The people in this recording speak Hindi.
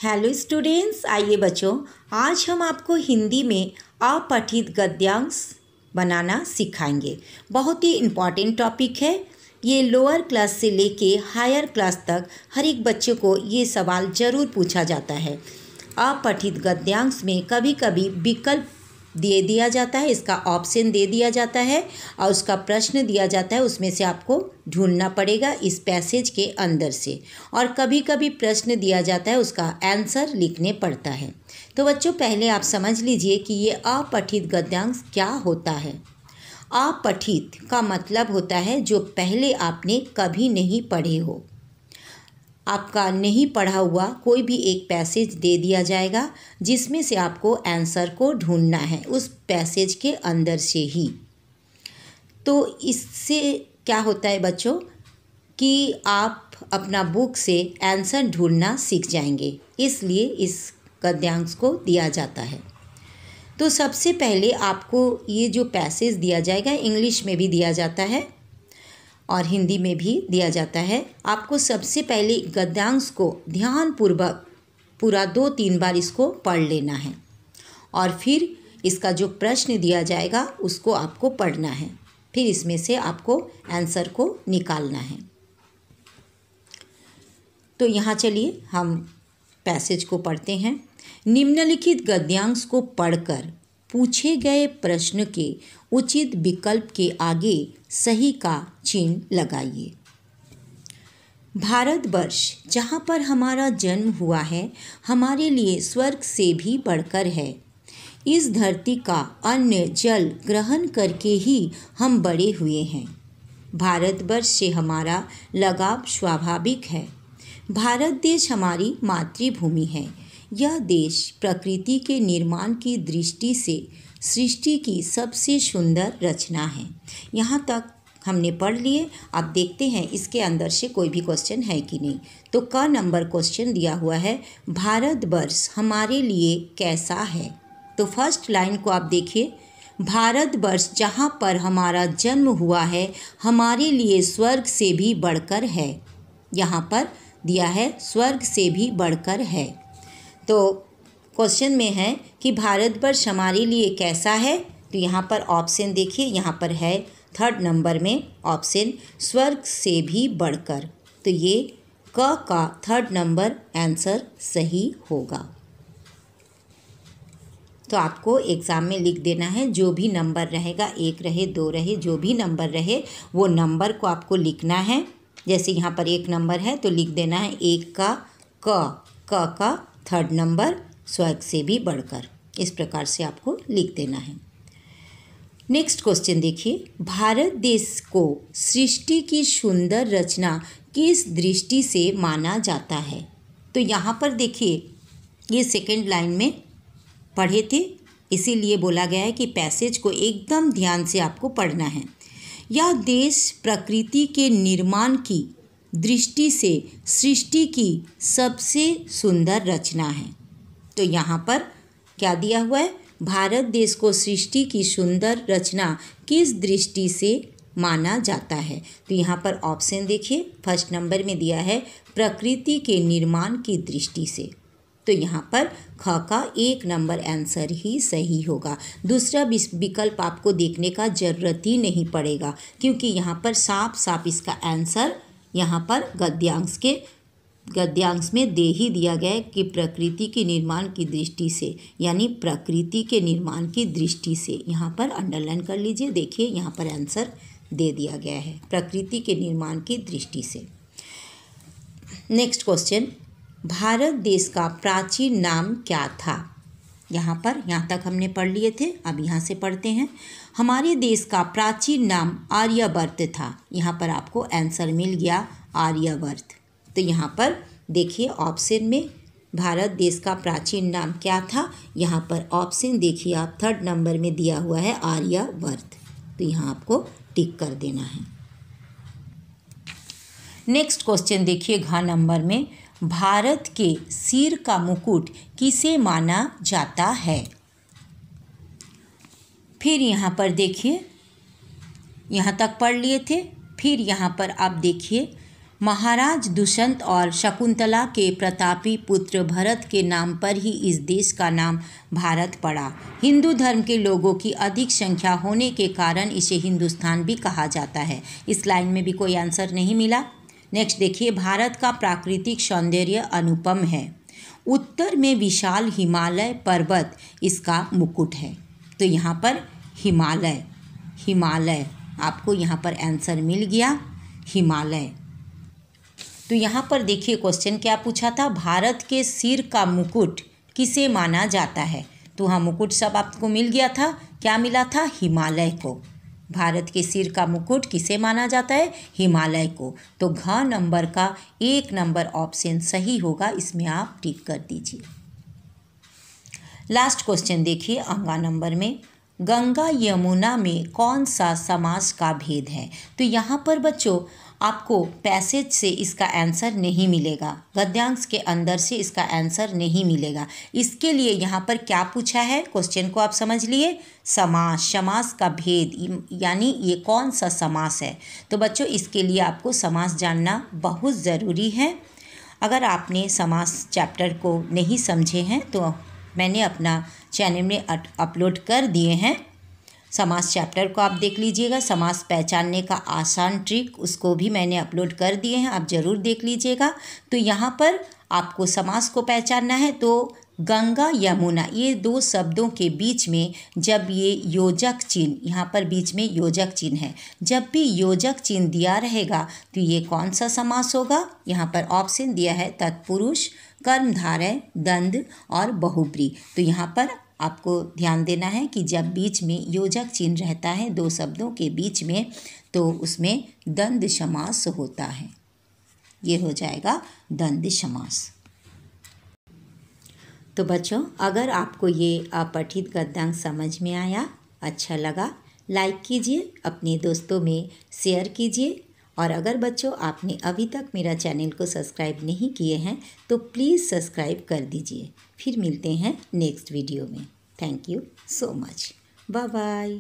हेलो स्टूडेंट्स, आइए बच्चों, आज हम आपको हिंदी में अपठित गद्यांश बनाना सिखाएंगे। बहुत ही इम्पॉर्टेंट टॉपिक है। ये लोअर क्लास से लेके हायर क्लास तक हर एक बच्चे को ये सवाल ज़रूर पूछा जाता है। अपठित गद्यांश में कभी कभी विकल्प दे दिया जाता है, इसका ऑप्शन दे दिया जाता है और उसका प्रश्न दिया जाता है, उसमें से आपको ढूंढना पड़ेगा इस पैसेज के अंदर से। और कभी कभी प्रश्न दिया जाता है, उसका आंसर लिखने पड़ता है। तो बच्चों, पहले आप समझ लीजिए कि ये अपठित गद्यांश क्या होता है। अपठित का मतलब होता है जो पहले आपने कभी नहीं पढ़े हो। आपका नहीं पढ़ा हुआ कोई भी एक पैसेज दे दिया जाएगा जिसमें से आपको आंसर को ढूंढना है उस पैसेज के अंदर से ही। तो इससे क्या होता है बच्चों कि आप अपना बुक से आंसर ढूंढना सीख जाएंगे, इसलिए इस गद्यांश को दिया जाता है। तो सबसे पहले आपको ये जो पैसेज दिया जाएगा, इंग्लिश में भी दिया जाता है और हिंदी में भी दिया जाता है। आपको सबसे पहले गद्यांश को ध्यानपूर्वक पूरा 2-3 बार इसको पढ़ लेना है और फिर इसका जो प्रश्न दिया जाएगा उसको आपको पढ़ना है। फिर इसमें से आपको आंसर को निकालना है। तो यहाँ चलिए हम पैसेज को पढ़ते हैं। निम्नलिखित गद्यांश को पढ़कर पूछे गए प्रश्न के उचित विकल्प के आगे सही का चिन्ह लगाइए। भारतवर्ष जहाँ पर हमारा जन्म हुआ है, हमारे लिए स्वर्ग से भी बढ़कर है। इस धरती का अन्न जल ग्रहण करके ही हम बड़े हुए हैं। भारतवर्ष से हमारा लगाव स्वाभाविक है। भारत देश हमारी मातृभूमि है। यह देश प्रकृति के निर्माण की दृष्टि से सृष्टि की सबसे सुंदर रचना है। यहाँ तक हमने पढ़ लिए। अब देखते हैं इसके अंदर से कोई भी क्वेश्चन है कि नहीं। तो क नंबर क्वेश्चन दिया हुआ है, भारतवर्ष हमारे लिए कैसा है। तो फर्स्ट लाइन को आप देखिए, भारतवर्ष जहाँ पर हमारा जन्म हुआ है, हमारे लिए स्वर्ग से भी बढ़कर है। यहाँ पर दिया है स्वर्ग से भी बढ़कर है। तो क्वेश्चन में है कि भारतवर्ष हमारे लिए कैसा है। तो यहाँ पर ऑप्शन देखिए, यहाँ पर है 3rd नंबर में ऑप्शन स्वर्ग से भी बढ़कर। तो ये क का 3rd नंबर आंसर सही होगा। तो आपको एग्ज़ाम में लिख देना है, जो भी नंबर रहेगा, 1 रहे 2 रहे, जो भी नंबर रहे वो नंबर को आपको लिखना है। जैसे यहाँ पर 1 नंबर है तो लिख देना है 1 का का 3rd नंबर स्वर्ग से भी बढ़कर। इस प्रकार से आपको लिख देना है। नेक्स्ट क्वेश्चन देखिए, भारत देश को सृष्टि की सुंदर रचना किस दृष्टि से माना जाता है। तो यहाँ पर देखिए, ये 2nd लाइन में पढ़े थे, इसीलिए बोला गया है कि पैसेज को एकदम ध्यान से आपको पढ़ना है। यह देश प्रकृति के निर्माण की दृष्टि से सृष्टि की सबसे सुंदर रचना है। तो यहाँ पर क्या दिया हुआ है, भारत देश को सृष्टि की सुंदर रचना किस दृष्टि से माना जाता है। तो यहाँ पर ऑप्शन देखिए, 1st नंबर में दिया है प्रकृति के निर्माण की दृष्टि से। तो यहाँ पर ख का 1 नंबर आंसर ही सही होगा। दूसरा विकल्प आपको देखने का ज़रूरत ही नहीं पड़ेगा, क्योंकि यहाँ पर साफ साफ इसका आंसर यहाँ पर गद्यांश में दे ही दिया गया है कि प्रकृति के निर्माण की दृष्टि से, यानी प्रकृति के निर्माण की दृष्टि से। यहाँ पर अंडरलाइन कर लीजिए, देखिए यहाँ पर आंसर दे दिया गया है प्रकृति के निर्माण की दृष्टि से। नेक्स्ट क्वेश्चन, भारत देश का प्राचीन नाम क्या था। यहाँ तक हमने पढ़ लिए थे, अब यहाँ से पढ़ते हैं। हमारे देश का प्राचीन नाम आर्यवर्त था। यहाँ पर आपको आंसर मिल गया आर्यवर्त। तो यहाँ पर देखिए ऑप्शन में भारत देश का प्राचीन नाम क्या था। यहाँ पर ऑप्शन देखिए आप, 3rd नंबर में दिया हुआ है आर्यवर्त। तो यहाँ आपको टिक कर देना है। नेक्स्ट क्वेश्चन देखिए, घ नंबर में, भारत के सिर का मुकुट किसे माना जाता है। फिर यहाँ पर देखिए, यहाँ तक पढ़ लिए थे। फिर यहाँ पर आप देखिए, महाराज दुष्यंत और शकुंतला के प्रतापी पुत्र भरत के नाम पर ही इस देश का नाम भारत पड़ा। हिंदू धर्म के लोगों की अधिक संख्या होने के कारण इसे हिंदुस्तान भी कहा जाता है। इस लाइन में भी कोई आंसर नहीं मिला। नेक्स्ट देखिए, भारत का प्राकृतिक सौंदर्य अनुपम है। उत्तर में विशाल हिमालय पर्वत इसका मुकुट है। तो यहाँ पर हिमालय आपको यहाँ पर आंसर मिल गया, हिमालय। तो यहाँ पर देखिए क्वेश्चन क्या पूछा था, भारत के सिर का मुकुट किसे माना जाता है। तो हाँ, मुकुट सब आपको मिल गया था। क्या मिला था? हिमालय को। भारत के सिर का मुकुट किसे माना जाता है? हिमालय को। तो घ नंबर का 1 नंबर ऑप्शन सही होगा, इसमें आप टिक कर दीजिए। लास्ट क्वेश्चन देखिए अंगा नंबर में, गंगा यमुना में कौन सा समास का भेद है। तो यहाँ पर बच्चों आपको पैसेज से इसका आंसर नहीं मिलेगा, गद्यांश के अंदर से इसका आंसर नहीं मिलेगा। इसके लिए यहाँ पर क्या पूछा है, क्वेश्चन को आप समझ लिए, समास का भेद, यानी ये कौन सा समास है। तो बच्चों इसके लिए आपको समास जानना बहुत ज़रूरी है। अगर आपने समास चैप्टर को नहीं समझे हैं तो मैंने अपना चैनल में अपलोड कर दिए हैं। समास चैप्टर को आप देख लीजिएगा। समास पहचानने का आसान ट्रिक, उसको भी मैंने अपलोड कर दिए हैं, आप ज़रूर देख लीजिएगा। तो यहाँ पर आपको समास को पहचानना है। तो गंगा यमुना ये 2 शब्दों के बीच में जब ये योजक चिन्ह, यहाँ पर बीच में योजक चिन्ह है, जब भी योजक चिन्ह दिया रहेगा तो ये कौन सा समास होगा। यहाँ पर ऑप्शन दिया है तत्पुरुष, कर्मधारय, द्वंद्व और बहुब्री। तो यहाँ पर आपको ध्यान देना है कि जब बीच में योजक चिन्ह रहता है 2 शब्दों के बीच में, तो उसमें द्वंद्व समास होता है। ये हो जाएगा द्वंद्व समास। तो बच्चों अगर आपको ये अपठित गद्यांश समझ में आया, अच्छा लगा, लाइक कीजिए, अपने दोस्तों में शेयर कीजिए। और अगर बच्चों आपने अभी तक मेरा चैनल को सब्सक्राइब नहीं किए हैं तो प्लीज़ सब्सक्राइब कर दीजिए। फिर मिलते हैं नेक्स्ट वीडियो में। Thank you so much. Bye bye.